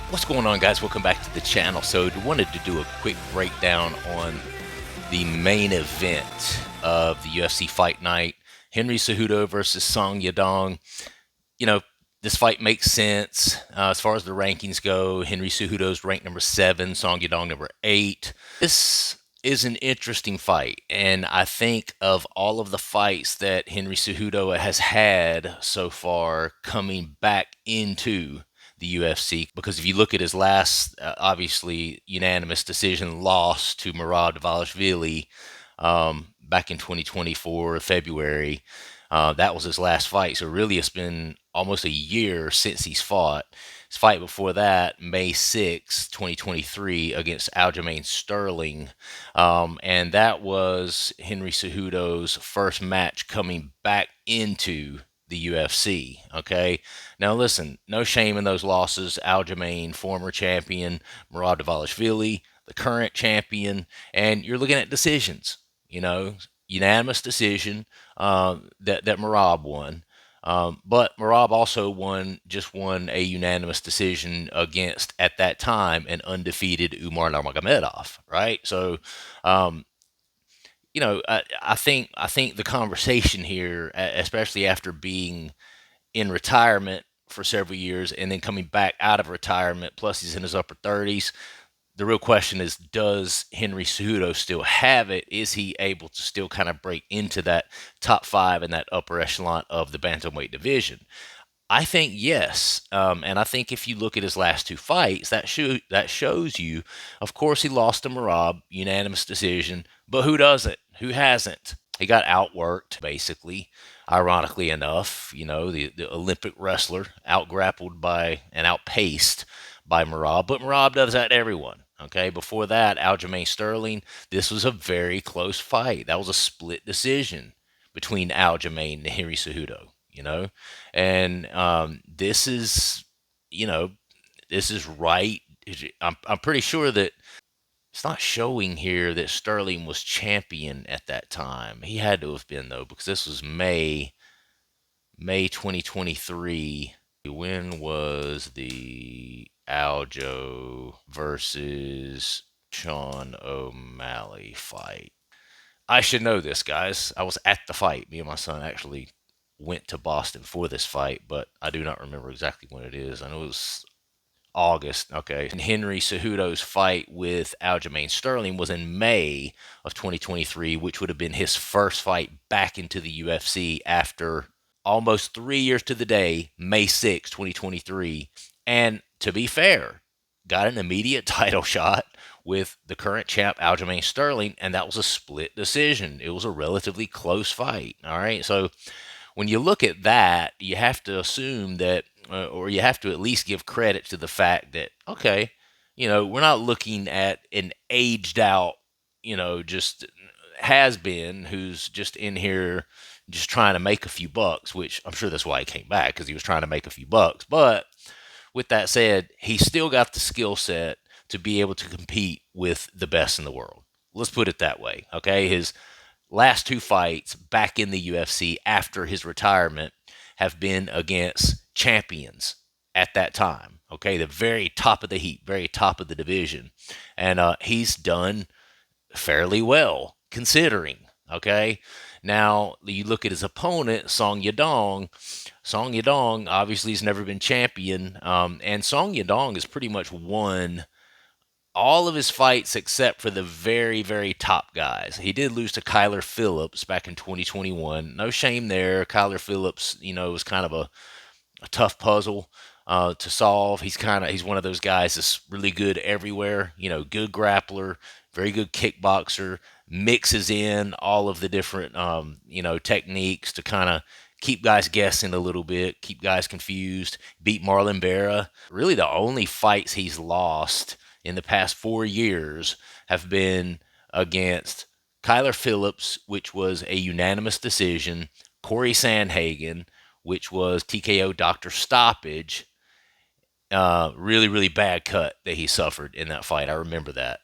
What's going on, guys? Welcome back to the channel. So, I wanted to do a quick breakdown on the main event of the UFC Fight Night: Henry Cejudo versus Song Yadong. You know, this fight makes sense as far as the rankings go. Henry Cejudo's ranked number 7, Song Yadong number 8. This is an interesting fight, and I think of all of the fights that Henry Cejudo has had so far coming back into the UFC, because if you look at his last, obviously unanimous decision loss to Murad Dvalishvili back in 2024 February, that was his last fight. So really, it's been almost a year since he's fought. His fight before that, May 6, 2023, against Aljamain Sterling, and that was Henry Cejudo's first match coming back into the UFC. Okay, now listen, no shame in those losses. Aljamain, former champion; Murad Dvalishvili, the current champion, and you're looking at decisions. You know, unanimous decision that Marab won. But Marab also won a unanimous decision against, at that time, an undefeated Umar Nurmagomedov, right? So, um, I think the conversation here, especially after being in retirement for several years and then coming back out of retirement, plus he's in his upper 30s, the real question is, does Henry Cejudo still have it? Is he able to still kind of break into that top 5 in that upper echelon of the bantamweight division? I think yes, and I think if you look at his last 2 fights, that shows you. Of course, he lost to Marab, unanimous decision, but who doesn't? Who hasn't? He got outworked, basically. Ironically enough, the Olympic wrestler outgrappled by and outpaced by Marab, but Marab does that to everyone. Okay, before that, Aljamain Sterling, this was a very close fight. That was a split decision between Aljamain and Henry Cejudo. And you know, this is right. I'm pretty sure that it's not showing here that Sterling was champion at that time. He had to have been, though, because this was May 2023. When was the Aljo versus Sean O'Malley fight? I should know this, guys. I was at the fight. Me and my son actually went to Boston for this fight, but I do not remember exactly when it is. I know it was August. Okay. And Henry Cejudo's fight with Aljamain Sterling was in May of 2023, which would have been his first fight back into the UFC after almost 3 years to the day, May 6, 2023. And to be fair, got an immediate title shot with the current champ Aljamain Sterling, and that was a split decision. It was a relatively close fight. All right. So when you look at that, you have to assume that, or you have to at least give credit to the fact that, okay, we're not looking at an aged out, just has been who's just in here just trying to make a few bucks, which I'm sure that's why he came back, because he was trying to make a few bucks. But with that said, he still got the skill set to be able to compete with the best in the world. Let's put it that way. Okay. His last 2 fights back in the UFC after his retirement have been against champions at that time. Okay, the very top of the heap, very top of the division, and he's done fairly well considering. Okay, now you look at his opponent, Song Yadong. Song Yadong obviously has never been champion, and Song Yadong has pretty much won all of his fights except for the very, very top guys. He did lose to Kyler Phillips back in 2021. No shame there. Kyler Phillips, was kind of a tough puzzle to solve. He's one of those guys that's really good everywhere. Good grappler, very good kickboxer, mixes in all of the different techniques to kind of keep guys guessing a little bit, keep guys confused. Beat Marlon Vera. Really, the only fights he's lost in the past 4 years have been against Kyler Phillips, which was a unanimous decision; Corey Sandhagen, which was TKO doctor stoppage. Really, really bad cut that he suffered in that fight. I remember that.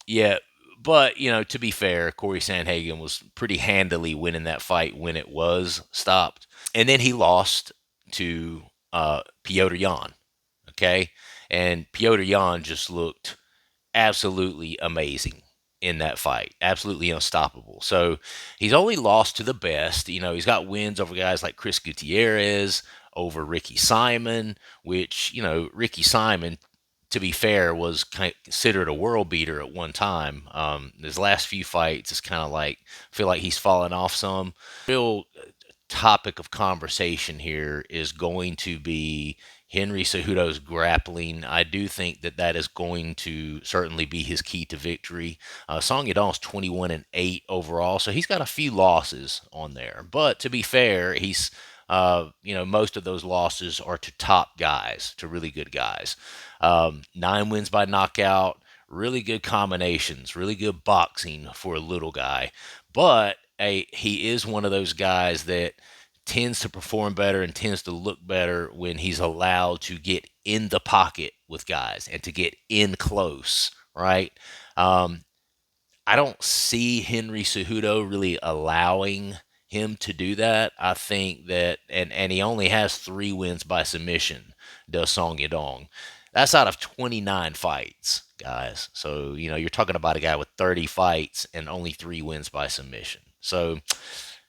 Yeah, but to be fair, Corey Sandhagen was pretty handily winning that fight when it was stopped, and then he lost to Piotr Jan. Okay, and Piotr Jan just looked absolutely amazing in that fight. Absolutely unstoppable. So he's only lost to the best. You know, he's got wins over guys like Chris Gutierrez, over Ricky Simon, which, you know, Ricky Simon, to be fair, was considered a world beater at one time. His last few fights is kind of like, feel like he's fallen off some. Real topic of conversation here is going to be Henry Cejudo's grappling. I do think that that is going to certainly be his key to victory. Song Yadong's 21-8 overall, so he's got a few losses on there. But to be fair, he's you know, most of those losses are to top guys, to really good guys. 9 wins by knockout, really good combinations, really good boxing for a little guy. But he is one of those guys that tends to perform better and tends to look better when he's allowed to get in the pocket with guys and to get in close, right? Um, I don't see Henry Cejudo really allowing him to do that. I think that, and he only has 3 wins by submission, does Song Yadong. That's out of 29 fights, guys. So, you know, you're talking about a guy with 30 fights and only 3 wins by submission. So,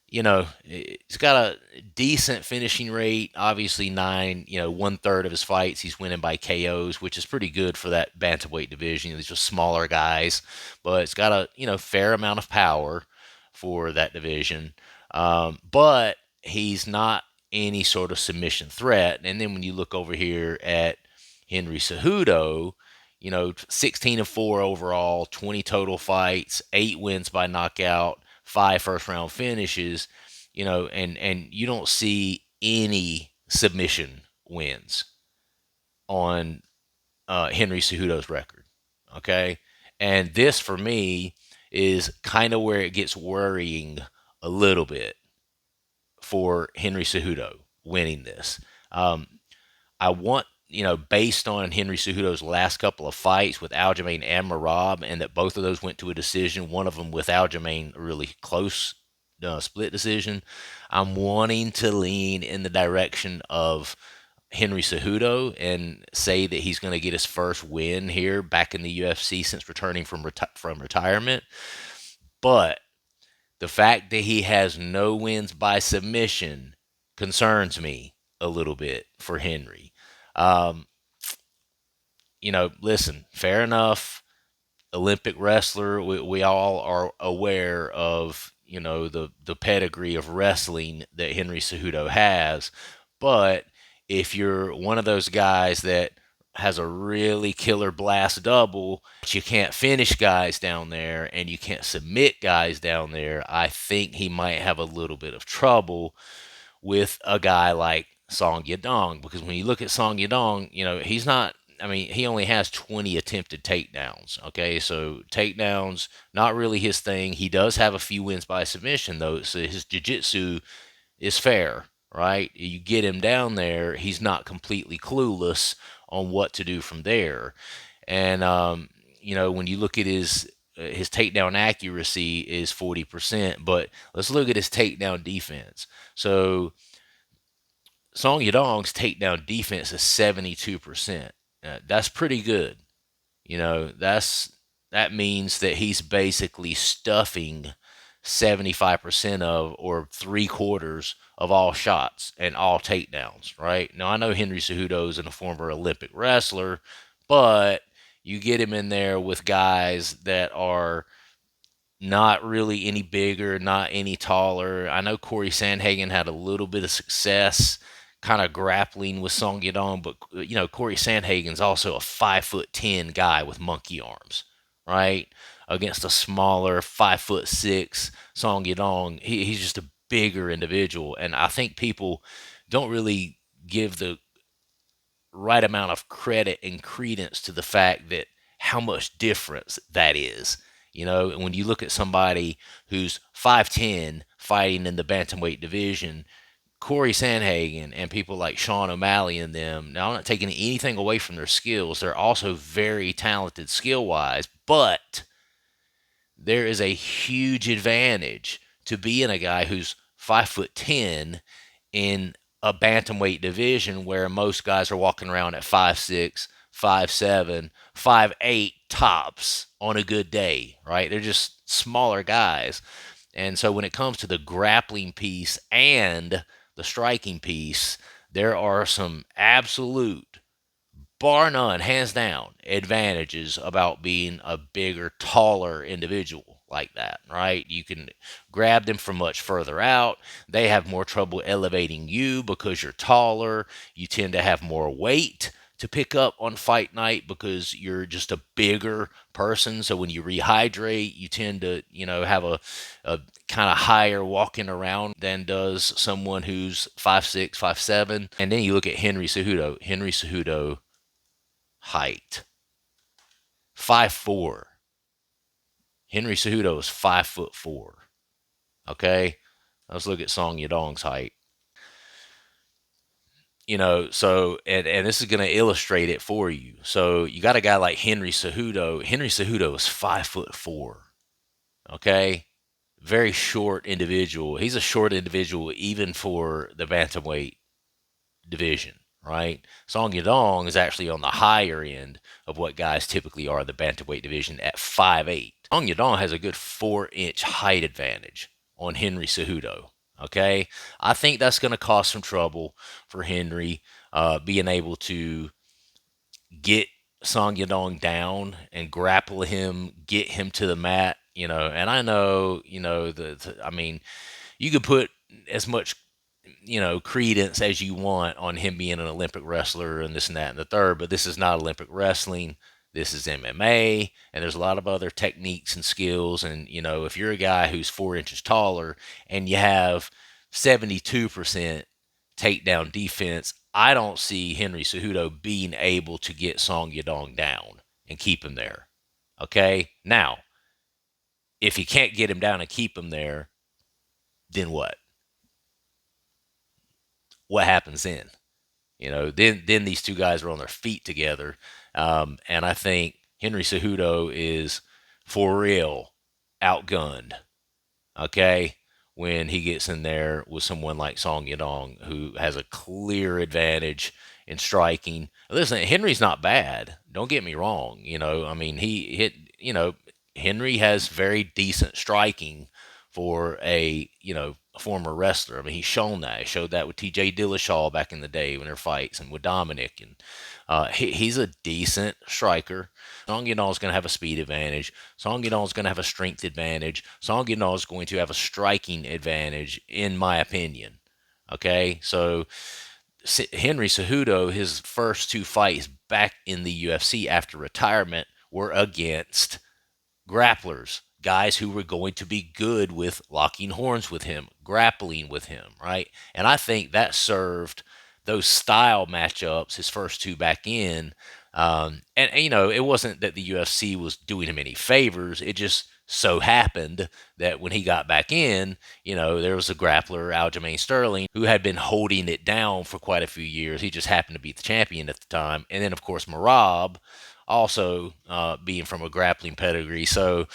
you know, he's got a decent finishing rate. Obviously, 1/3 of his fights he's winning by KOs, which is pretty good for that bantamweight division. These are smaller guys, but it's got a fair amount of power for that division. But he's not any sort of submission threat. And then when you look over here at Henry Cejudo, 16-4 overall, 20 total fights, 8 wins by knockout, 5 first round finishes, and you don't see any submission wins on Henry Cejudo's record. Okay. And this for me is kind of where it gets worrying a little bit for Henry Cejudo winning this. I want, based on Henry Cejudo's last couple of fights with Aljamain and Marab, and that both of those went to a decision, one of them with Aljamain, a really close split decision. I'm wanting to lean in the direction of Henry Cejudo and say that he's going to get his first win here back in the UFC since returning from retirement. But the fact that he has no wins by submission concerns me a little bit for Henry. Um, Listen, fair enough. Olympic wrestler, we all are aware of, the pedigree of wrestling that Henry Cejudo has. But if you're one of those guys that has a really killer blast double, but you can't finish guys down there and you can't submit guys down there, I think he might have a little bit of trouble with a guy like Song Yadong, because when you look at Song Yadong, he's not. I mean, he only has 20 attempted takedowns. Okay, so takedowns not really his thing. He does have a few wins by submission though, so his jiu-jitsu is fair, right? You get him down there, he's not completely clueless on what to do from there. And when you look at his takedown accuracy is 40%, but let's look at his takedown defense. So Song Yadong's takedown defense is 72%. That's pretty good. That means that he's basically stuffing 75% of, or 3/4 of all shots and all takedowns, right? Now, I know Henry Cejudo is a former Olympic wrestler, but you get him in there with guys that are not really any bigger, not any taller. I know Corey Sandhagen had a little bit of success kind of grappling with Song Yadong, but Corey Sandhagen's also a 5'10" guy with monkey arms, right? Against a smaller 5'6" Song Yadong, he's just a bigger individual, and I think people don't really give the right amount of credit and credence to the fact that how much difference that is. When you look at somebody who's 5'10" fighting in the bantamweight division, Corey Sandhagen and people like Sean O'Malley and them, now I'm not taking anything away from their skills. They're also very talented skill wise, but there is a huge advantage to being a guy who's 5'10" in a bantamweight division where most guys are walking around at 5'6", 5'7", 5'8" tops on a good day, right? They're just smaller guys. And so when it comes to the grappling piece and the striking piece, there are some absolute, bar none, hands down, advantages about being a bigger, taller individual like that, right? You can grab them from much further out. They have more trouble elevating you because you're taller. You tend to have more weight to pick up on fight night because you're just a bigger person. So when you rehydrate, you tend to, have a kind of higher walking around than does someone who's 5'6", 5'7". And then you look at Henry Cejudo. Henry Cejudo height, 5'4". Henry Cejudo is 5'4". Okay, let's look at Song Yadong's height. So and this is going to illustrate it for you. So you got a guy like Henry Cejudo. Henry Cejudo is 5'4". Okay, very short individual. He's a short individual even for the bantamweight division, right? Song Yadong is actually on the higher end of what guys typically are in the bantamweight division at 5'8". Song Yadong has a good 4-inch height advantage on Henry Cejudo. Okay, I think that's going to cause some trouble for Henry, being able to get Song Yadong down and grapple him, get him to the mat. And I know, I mean, you could put as much credence as you want on him being an Olympic wrestler and this and that and the third, but this is not Olympic wrestling. This is MMA, and there's a lot of other techniques and skills. And, if you're a guy who's 4 inches taller and you have 72% takedown defense, I don't see Henry Cejudo being able to get Song Yadong down and keep him there. Okay? Now, if he can't get him down and keep him there, then what? What happens then? Then these two guys are on their feet together. And I think Henry Cejudo is for real outgunned. Okay. When he gets in there with someone like Song Yadong, who has a clear advantage in striking. Listen, Henry's not bad. Don't get me wrong. I mean, he hit, Henry has very decent striking for a former wrestler. I mean, he's shown that. He showed that with T.J. Dillashaw back in the day when they're fights, and with Dominic. And he's a decent striker. Song Yadong is going to have a speed advantage. Song Yadong is going to have a strength advantage. Song Yadong is going to have a striking advantage, in my opinion. Okay, so Henry Cejudo, his first two fights back in the UFC after retirement were against grapplers, guys who were going to be good with locking horns with him, grappling with him, right? And I think that served those style matchups, his first two back in. And it wasn't that the UFC was doing him any favors. It just so happened that when he got back in, there was a grappler, Aljamain Sterling, who had been holding it down for quite a few years. He just happened to be the champion at the time. And then, of course, Merab, also being from a grappling pedigree. So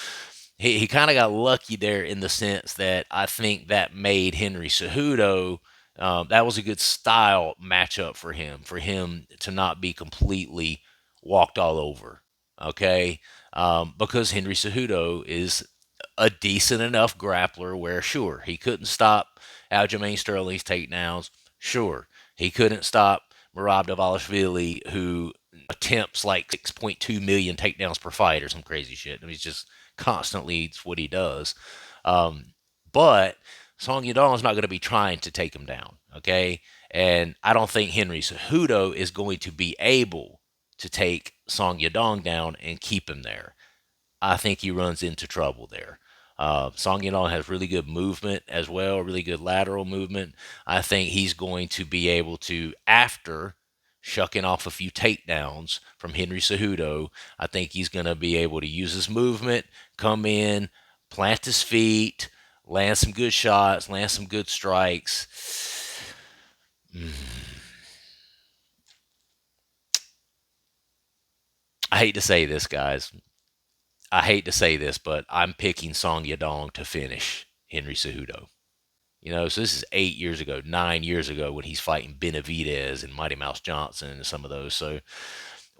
he kind of got lucky there in the sense that I think that made Henry Cejudo, that was a good style matchup for him to not be completely walked all over. Okay. Because Henry Cejudo is a decent enough grappler where, sure, he couldn't stop Aljamain Sterling's takedowns. Sure, he couldn't stop Merab Dvalishvili, who attempts like 6.2 million takedowns per fight or some crazy shit. I mean, he's just constantly, it's what he does. But Song Yadong is not going to be trying to take him down, okay? And I don't think Henry Cejudo is going to be able to take Song Yadong down and keep him there. I think he runs into trouble there. Song Yadong has really good movement as well, really good lateral movement. I think he's going to be able to, after shucking off a few takedowns from Henry Cejudo, I think he's going to be able to use his movement, come in, plant his feet, land some good shots, land some good strikes. I hate to say this, guys. I hate to say this, but I'm picking Song Yadong to finish Henry Cejudo. So this is 8 years ago, 9 years ago when he's fighting Benavidez and Mighty Mouse Johnson and some of those. So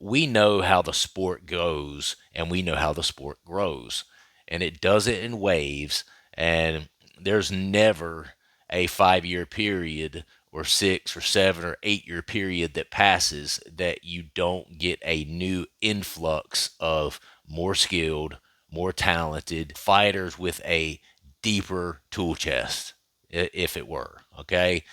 we know how the sport goes and we know how the sport grows. And it does it in waves. And there's never a 5 year period or 6 or 7 or 8 year period that passes that you don't get a new influx of more skilled, more talented fighters with a deeper tool chest, if it were. Okay.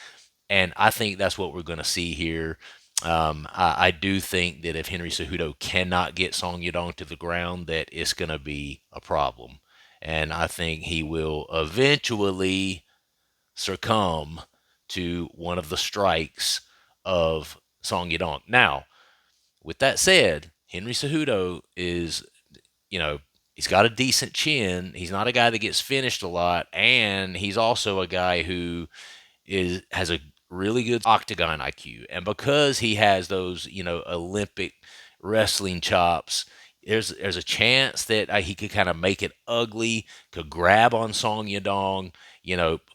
And I think that's what we're going to see here. I do think that if Henry Cejudo cannot get Song Yadong to the ground, that it's going to be a problem. And I think he will eventually succumb to one of the strikes of Song Yadong. Now, with that said, Henry Cejudo is, you know, he's got a decent chin. He's not a guy that gets finished a lot. And he's also a guy who has a really good octagon IQ, and because he has those Olympic wrestling chops, there's a chance that he could kind of make it ugly, could grab on Song Yadong,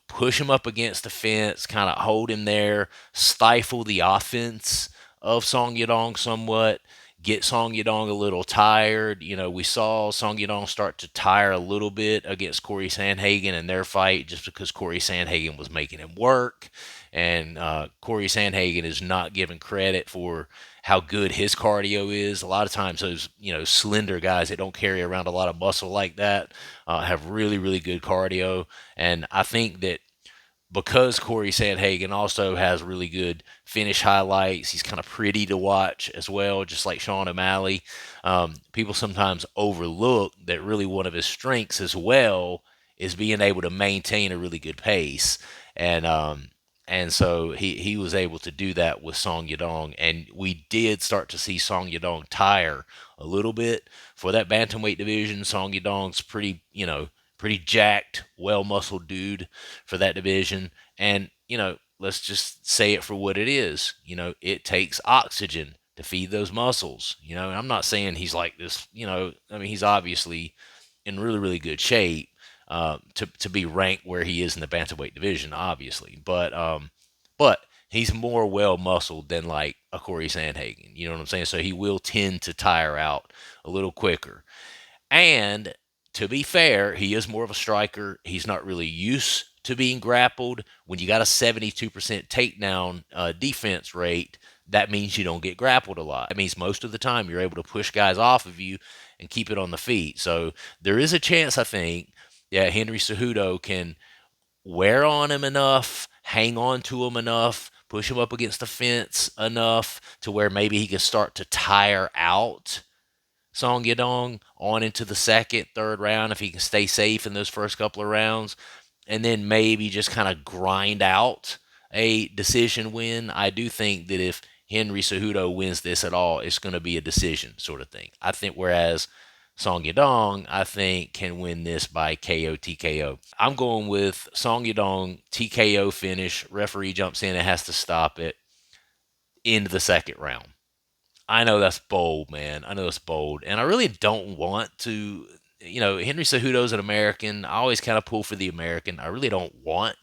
push him up against the fence, kind of hold him there, stifle the offense of Song Yadong somewhat. Get Song Yadong a little tired. We saw Song Yadong start to tire a little bit against Corey Sandhagen in their fight just because Corey Sandhagen was making him work. And Corey Sandhagen is not given credit for how good his cardio is. A lot of times, those slender guys that don't carry around a lot of muscle like that have really, really good cardio. And I think that because Corey Sandhagen also has really good finish highlights, he's kind of pretty to watch as well, just like Sean O'Malley. People sometimes overlook that really one of his strengths as well is being able to maintain a really good pace. And so he was able to do that with Song Yadong. And we did start to see Song Yadong tire a little bit. For that bantamweight division, Song Yadong's pretty jacked, well muscled dude for that division. And, let's just say it for what it is. It takes oxygen to feed those muscles. And I'm not saying he's like this, he's obviously in really, really good shape to be ranked where he is in the bantamweight division, obviously. But he's more well muscled than like a Corey Sandhagen. You know what I'm saying? So he will tend to tire out a little quicker. And to be fair, he is more of a striker. He's not really used to being grappled. When you got a 72% takedown defense rate, that means you don't get grappled a lot. That means most of the time you're able to push guys off of you and keep it on the feet. So there is a chance, I think, Henry Cejudo can wear on him enough, hang on to him enough, push him up against the fence enough to where maybe he can start to tire out Song Yadong on into the second, third round if he can stay safe in those first couple of rounds, and then maybe just kind of grind out a decision win. I do think that if Henry Cejudo wins this at all, it's going to be a decision sort of thing. I think whereas Song Yadong, I think, can win this by KO TKO. I'm going with Song Yadong TKO finish. Referee jumps in and has to stop it into the second round. I know that's bold, man. I know it's bold. And I really don't want to, Henry Cejudo's an American. I always kind of pull for the American. I really don't want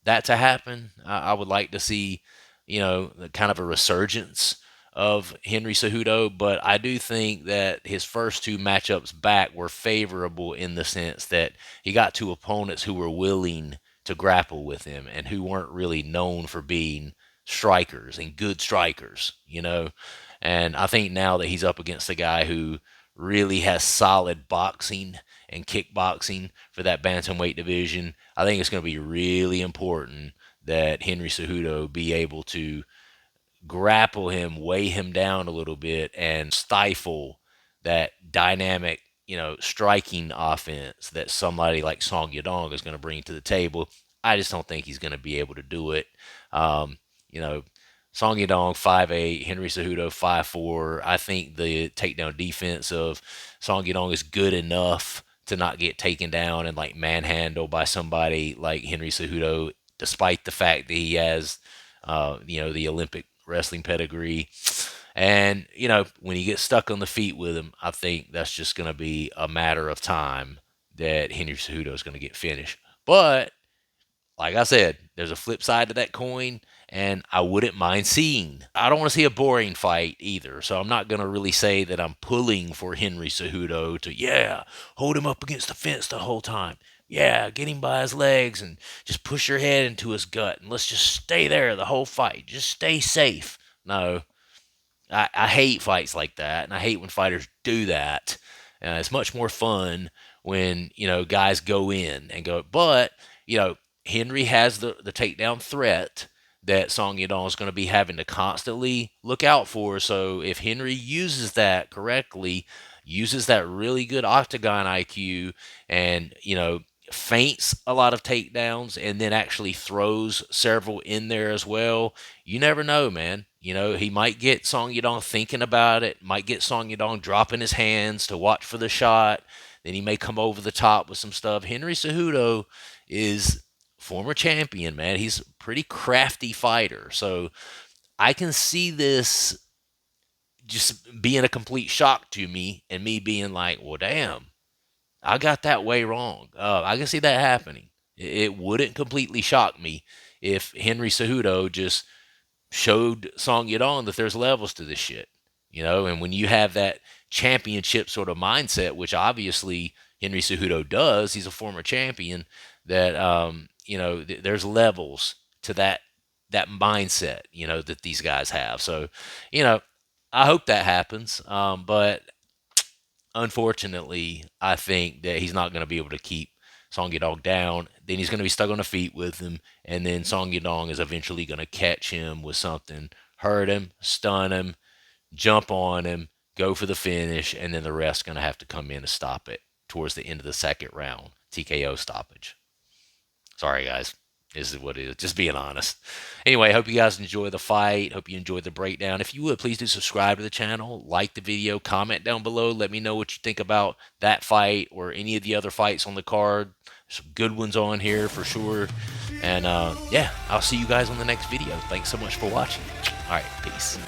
that to happen. I would like to see, kind of a resurgence of Henry Cejudo, but I do think that his first two matchups back were favorable in the sense that he got two opponents who were willing to grapple with him and who weren't really known for being strikers and good strikers. And I think now that he's up against a guy who really has solid boxing and kickboxing for that bantamweight division, I think it's going to be really important that Henry Cejudo be able to grapple him, weigh him down a little bit, and stifle that dynamic, striking offense that somebody like Song Yadong is going to bring to the table. I just don't think he's going to be able to do it. You know, Song Yadong 5'8", Henry Cejudo 5'4". I think the takedown defense of Song Yadong is good enough to not get taken down and like manhandled by somebody like Henry Cejudo, despite the fact that he has, the Olympic wrestling pedigree. And, when he gets stuck on the feet with him, I think that's just going to be a matter of time that Henry Cejudo is going to get finished. But like I said, there's a flip side to that coin, and I wouldn't mind seeing. I don't want to see a boring fight either, so I'm not going to really say that I'm pulling for Henry Cejudo to, yeah, hold him up against the fence the whole time. Yeah, get him by his legs and just push your head into his gut, and let's just stay there the whole fight. Just stay safe. No, I hate fights like that, and I hate when fighters do that. It's much more fun when guys go in and go. But Henry has the takedown threat that Song Yadong is going to be having to constantly look out for. So if Henry uses that correctly, uses that really good octagon IQ, and feints a lot of takedowns, and then actually throws several in there as well, you never know, man. He might get Song Yadong thinking about it, might get Song Yadong dropping his hands to watch for the shot. Then he may come over the top with some stuff. Henry Cejudo is former champion, man. He's a pretty crafty fighter. So I can see this just being a complete shock to me, and me being like, well, damn, I got that way wrong. I can see that happening. It wouldn't completely shock me if Henry Cejudo just showed Song Yadong that there's levels to this shit. And when you have that championship sort of mindset, which obviously Henry Cejudo does, he's a former champion, that there's levels to that mindset, that these guys have. So, I hope that happens. But unfortunately, I think that he's not going to be able to keep Song Yadong down. Then he's going to be stuck on the feet with him, and then Song Yadong is eventually going to catch him with something, hurt him, stun him, jump on him, go for the finish, and then the ref's going to have to come in to stop it towards the end of the second round. TKO stoppage. Sorry, guys. This is what it is. Just being honest. Anyway, I hope you guys enjoy the fight. Hope you enjoyed the breakdown. If you would, please do subscribe to the channel, like the video, comment down below. Let me know what you think about that fight or any of the other fights on the card. Some good ones on here for sure. And yeah, I'll see you guys on the next video. Thanks so much for watching. All right, peace.